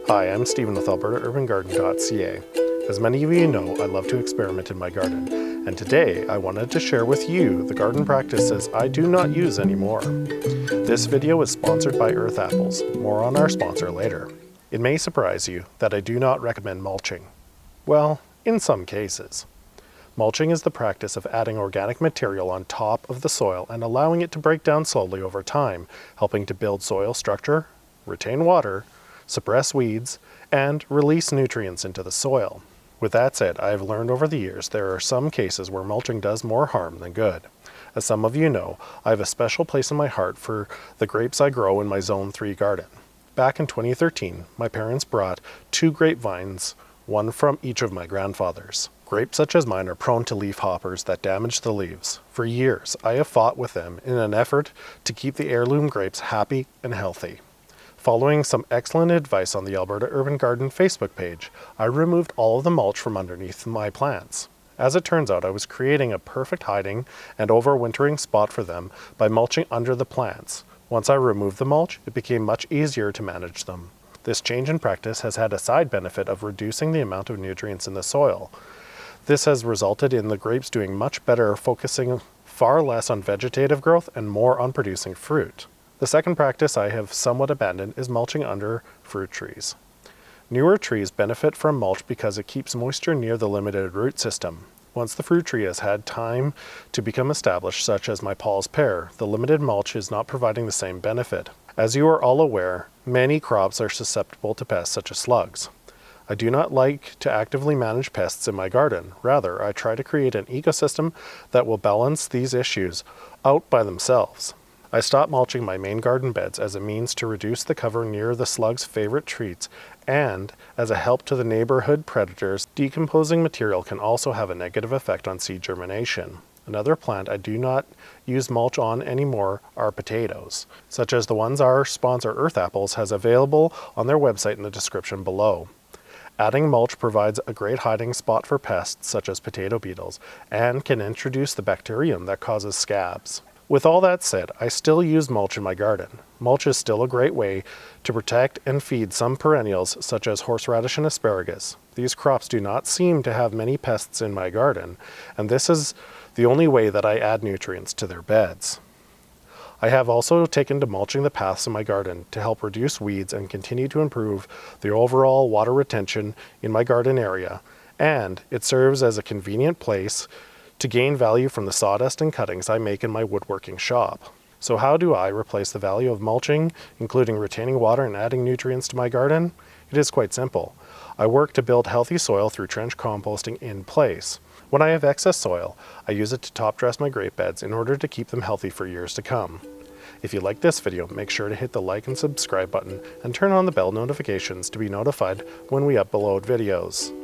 Hi, I'm Stephen with AlbertaUrbanGarden.ca. As many of you know, I love to experiment in my garden, and today I wanted to share with you the garden practices I do not use anymore. This video is sponsored by Earth Apples. More on our sponsor later. It may surprise you that I do not recommend mulching. Well, in some cases. Mulching is the practice of adding organic material on top of the soil and allowing it to break down slowly over time, helping to build soil structure, retain water, suppress weeds, and release nutrients into the soil. With that said, I have learned over the years there are some cases where mulching does more harm than good. As some of you know, I have a special place in my heart for the grapes I grow in my Zone 3 garden. Back in 2013, my parents brought 2 grapevines, one from each of my grandfathers. Grapes such as mine are prone to leaf hoppers that damage the leaves. For years, I have fought with them in an effort to keep the heirloom grapes happy and healthy. Following some excellent advice on the Alberta Urban Garden Facebook page, I removed all of the mulch from underneath my plants. As it turns out, I was creating a perfect hiding and overwintering spot for them by mulching under the plants. Once I removed the mulch, it became much easier to manage them. This change in practice has had a side benefit of reducing the amount of nutrients in the soil. This has resulted in the grapes doing much better, focusing far less on vegetative growth and more on producing fruit. The second practice I have somewhat abandoned is mulching under fruit trees. Newer trees benefit from mulch because it keeps moisture near the limited root system. Once the fruit tree has had time to become established, such as my Paul's pear, the limited mulch is not providing the same benefit. As you are all aware, many crops are susceptible to pests such as slugs. I do not like to actively manage pests in my garden. Rather, I try to create an ecosystem that will balance these issues out by themselves. I stopped mulching my main garden beds as a means to reduce the cover near the slug's favorite treats, and as a help to the neighborhood predators. Decomposing material can also have a negative effect on seed germination. Another plant I do not use mulch on anymore are potatoes, such as the ones our sponsor Earth Apples has available on their website in the description below. Adding mulch provides a great hiding spot for pests such as potato beetles and can introduce the bacterium that causes scabs. With all that said, I still use mulch in my garden. Mulch is still a great way to protect and feed some perennials such as horseradish and asparagus. These crops do not seem to have many pests in my garden, and this is the only way that I add nutrients to their beds. I have also taken to mulching the paths in my garden to help reduce weeds and continue to improve the overall water retention in my garden area, and it serves as a convenient place to gain value from the sawdust and cuttings I make in my woodworking shop. So how do I replace the value of mulching, including retaining water and adding nutrients to my garden? It is quite simple. I work to build healthy soil through trench composting in place. When I have excess soil, I use it to top dress my grape beds in order to keep them healthy for years to come. If you like this video, make sure to hit the like and subscribe button and turn on the bell notifications to be notified when we upload videos.